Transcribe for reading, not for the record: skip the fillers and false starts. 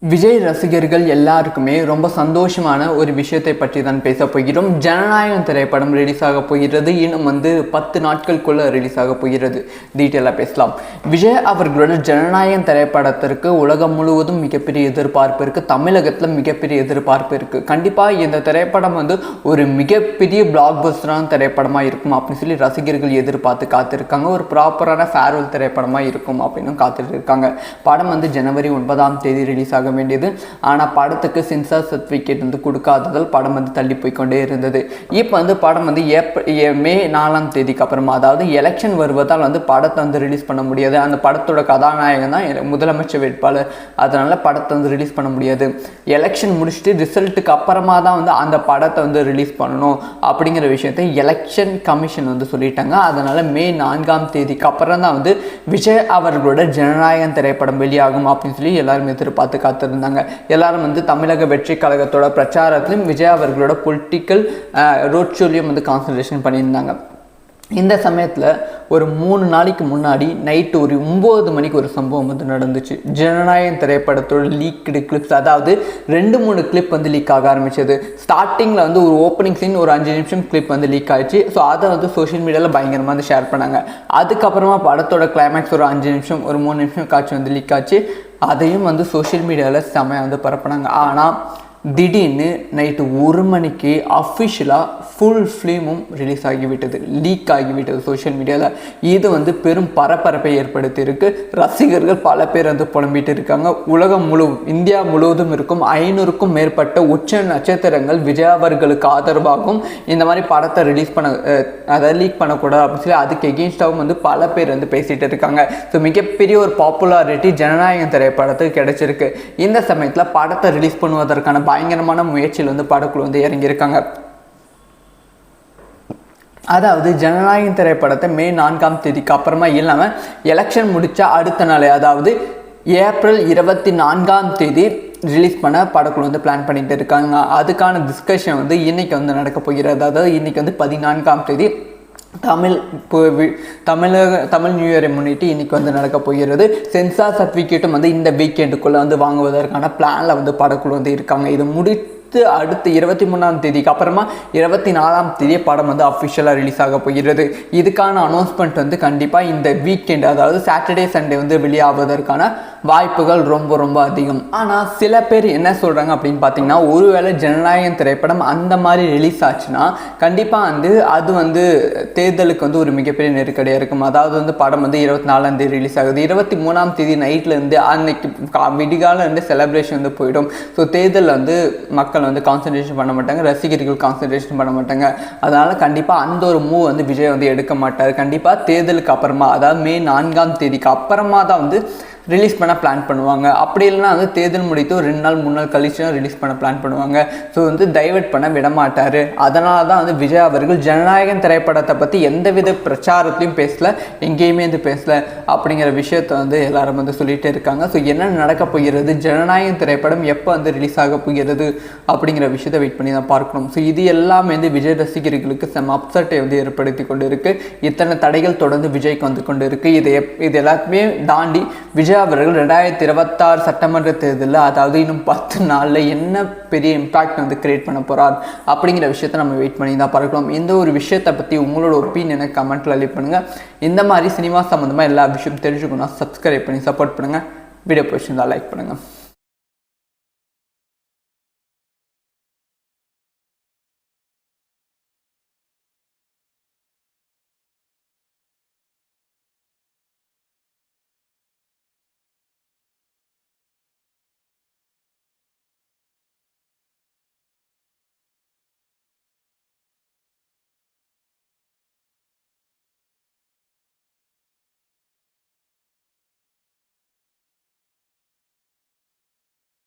விஜய் ரசிகர்கள் எல்லாருக்குமே ரொம்ப சந்தோஷமான ஒரு விஷயத்தை பற்றி தான் பேச போகிறோம். ஜனநாயகம் திரைப்படம் ரிலீஸ் ஆக போகிறது. இன்னும் 10 நாட்களுக்குள்ள ரிலீஸ் ஆக போகிறது. டீட்டெயிலாக பேசலாம். விஜய் அவர்களோட ஜனநாயகம் திரைப்படத்திற்கு உலகம் முழுவதும் மிகப்பெரிய எதிர்பார்ப்பு இருக்குது. தமிழகத்தில் மிகப்பெரிய எதிர்பார்ப்பு இருக்குது. கண்டிப்பாக இந்த திரைப்படம் ஒரு மிகப்பெரிய பிளாக் பஸ்டரான திரைப்படமாக இருக்கும் அப்படின்னு சொல்லி ரசிகர்கள் எதிர்பார்த்து காத்திருக்காங்க. ஒரு ப்ராப்பரான ஃபேர்வெல் திரைப்படமாக இருக்கும் அப்படின்னு காத்துட்டு இருக்காங்க. படம் ஜனவரி 9 ரிலீஸ் ஆக வேண்டியது. ஆனால் படத்துக்கு சென்சார் சர்டிஃபிகேட் கொடுக்காததால் படம் தள்ளி போய்கொண்டே இருந்தது. இப்போ படம் மே 4 அப்புறமா, அதாவது எலெக்ஷன் வருவதால் படத்தை ரிலீஸ் பண்ண முடியாது. அந்த படத்தோட கதாநாயகன் தான் முதலமைச்சர் வேட்பாளர். அதனால படத்தை ரிலீஸ் பண்ண முடியாது. எலெக்ஷன் முடிச்சுட்டு ரிசல்ட்டுக்கு அப்புறமா தான் அந்த படத்தை ரிலீஸ் பண்ணணும் அப்படிங்கிற விஷயத்தை எலெக்ஷன் கமிஷன் சொல்லிட்டாங்க. அதனால மே 4 அப்புறம் தான் விஜய் அவர்களோட ஜனநாயகம் திரைப்படம் வெளியாகும் அப்படின்னு சொல்லி எல்லாரும் எதிர்பார்த்து காத்திருந்தாங்க. எல்லாரும் தமிழக வெற்றி கழகத்தோட பிரச்சாரத்திலும் விஜய் அவர்களோட பொலிட்டிக்கல் ரோட் ஷோலையும் கான்சன்ட்ரேஷன் பண்ணியிருந்தாங்க. இந்த சமயத்தில் ஒரு 3 நாளைக்கு முன்னாடி நைட்டு ஒரு 9 மணிக்கு ஒரு சம்பவம் நடந்துச்சு. ஜனநாயகம் திரைப்படத்தோட லீக்டு கிளிப்ஸ், அதாவது 2-3 கிளிப் லீக் ஆக ஆரம்பிச்சது. ஸ்டார்டிங்கில் ஒரு ஓப்பனிங் சீன் ஒரு 5 நிமிஷம் கிளிப் லீக் ஆயிடுச்சு. ஸோ அதை சோஷியல் மீடியாவில் பயங்கரமாக ஷேர் பண்ணாங்க. அதுக்கப்புறமா படத்தோட கிளைமேக்ஸ் ஒரு 5 நிமிஷம் ஒரு 3 நிமிஷம் காட்சி லீக் ஆச்சு. அதையும் செோஷியல் மீடியாவில் செமையாக பரப்புனாங்க. ஆனால் திடீர்னு நைட்டு 1 மணிக்கு அஃபிஷியலாக ஃபுல் ஃபிலிமும் ரிலீஸ் ஆகிவிட்டது, லீக் ஆகிவிட்டது சோஷியல் மீடியாவில். இது பெரும் பரபரப்பை ஏற்படுத்தியிருக்கு. ரசிகர்கள் பல பேர் புலம்பிட்டு இருக்காங்க. உலகம் இந்தியா முழுவதும் இருக்கும் 500க்கும் மேற்பட்ட உச்ச நட்சத்திரங்கள் விஜய் அவர்களுக்கு ஆதரவாகவும் இந்த மாதிரி படத்தை ரிலீஸ் பண்ண, அதாவது லீக் பண்ணக்கூடாது அப்படின்னு சொல்லி அதுக்கு எகெயின்ஸ்டாகவும் பல பேர் பேசிகிட்டு இருக்காங்க. ஸோ மிகப்பெரிய ஒரு பாப்புலாரிட்டி ஜனநாயகம் திரைப்படத்துக்கு கிடைச்சிருக்கு. இந்த சமயத்தில் படத்தை ரிலீஸ் பண்ணுவதற்கான பயங்கரமான முயற்சியில் படக்குழு இறங்கியிருக்காங்க. அதாவது ஜனநாயகம் திரைப்படத்தை மே 4 அப்புறமா இல்லாமல் எலெக்ஷன் முடித்தா அடுத்த நாள், அதாவது ஏப்ரல் 24 ரிலீஸ் பண்ண படக்குழு பிளான் பண்ணிட்டு இருக்காங்க. அதுக்கான டிஸ்கஷன் இன்னைக்கு நடக்க போகிறது. அதாவது இன்னைக்கு 14 தமிழ் நியூ இயரை முன்னிட்டு இன்னைக்கு நடக்க போகிறது. சென்சார் சர்டிஃபிகேட்டும் இந்த வீக்கெண்டுக்குள்ளே வாங்குவதற்கான பிளானில் படக்குழு இருக்காங்க. இது முடித்து அடுத்து 23 அப்புறமா 24 படம் அஃபிஷியலாக ரிலீஸ் ஆக போகிறது. இதுக்கான அனௌன்ஸ்மெண்ட் கண்டிப்பாக இந்த வீக்கெண்ட், அதாவது சாட்டர்டே சண்டே வெளியாவதற்கான வாய்ப்புகள் ரொம்ப ரொம்ப அதிகம். ஆனால் சில பேர் என்ன சொல்கிறாங்க அப்படின்னு பார்த்தீங்கன்னா, ஒருவேளை ஜனநாயகம் திரைப்படம் அந்த மாதிரி ரிலீஸ் ஆச்சுன்னா கண்டிப்பாக அது தேர்தலுக்கு ஒரு மிகப்பெரிய நெருக்கடியாக இருக்கும். அதாவது படம் 24 ரிலீஸ் ஆகுது. 23 நைட்லேருந்து அன்னைக்கு விடிகால செலிப்ரேஷன் போயிடும். ஸோ தேர்தலில் மக்கள் கான்சன்ட்ரேஷன் பண்ண மாட்டாங்க, ரசிகர்கள் கான்சன்ட்ரேஷன் பண்ண மாட்டாங்க. அதனால் கண்டிப்பாக அந்த ஒரு மூவ் விஜய் எடுக்க மாட்டார். கண்டிப்பாக தேர்தலுக்கு அப்புறமா, அதாவது மே 4 அப்புறமா தான் ரிலீஸ் பண்ண பிளான் பண்ணுவாங்க. அப்படி இல்லைனா தேர்தல் முடித்து ஒரு 2 நாள் 3 நாள் கழிச்சு ரிலீஸ் பண்ண பிளான் பண்ணுவாங்க. ஸோ டைவர்ட் பண்ண விட மாட்டார். அதனால தான் விஜய் அவர்கள் ஜனநாயகம் திரைப்படத்தை பற்றி எந்தவித பிரச்சாரத்தையும் பேசலை, எங்கேயுமே பேசலை அப்படிங்கிற விஷயத்தை எல்லாரும் சொல்லிகிட்டே இருக்காங்க. ஸோ என்ன நடக்க போகிறது, ஜனநாயகம் திரைப்படம் எப்போ ரிலீஸ் ஆக போகிறது அப்படிங்கிற விஷயத்தை வெயிட் பண்ணி தான் பார்க்கணும். ஸோ இது எல்லாமே விஜய் ரசிகர்களுக்கு செம அப்செட்டை ஏற்படுத்தி கொண்டு இருக்குது. இத்தனை தடைகள் தொடர்ந்து விஜய்க்கு கொண்டு இருக்குது. இது எல்லாத்தையுமே தாண்டி விஜய் அவர்கள் 2026 சட்டமன்ற தேர்தலில், அதாவது இன்னும் 10 நாளில் என்ன பெரிய இம்பாக்ட் கிரியேட் பண்ண போகிறார் அப்படிங்கிற விஷயத்தை நம்ம வெயிட் பண்ணி தான் பார்க்கலாம். இந்த ஒரு விஷயத்தை பற்றி உங்களோட ஒப்பீனியனை கமெண்ட்டில் லீவ் பண்ணுங்கள். இந்த மாதிரி சினிமா சம்மந்தமாக எல்லா விஷயம் தெரிஞ்சுக்கணும், சப்ஸ்கிரைப் பண்ணி சப்போர்ட் பண்ணுங்கள். வீடியோ பிடிச்சிருந்தால் லைக் பண்ணுங்கள்.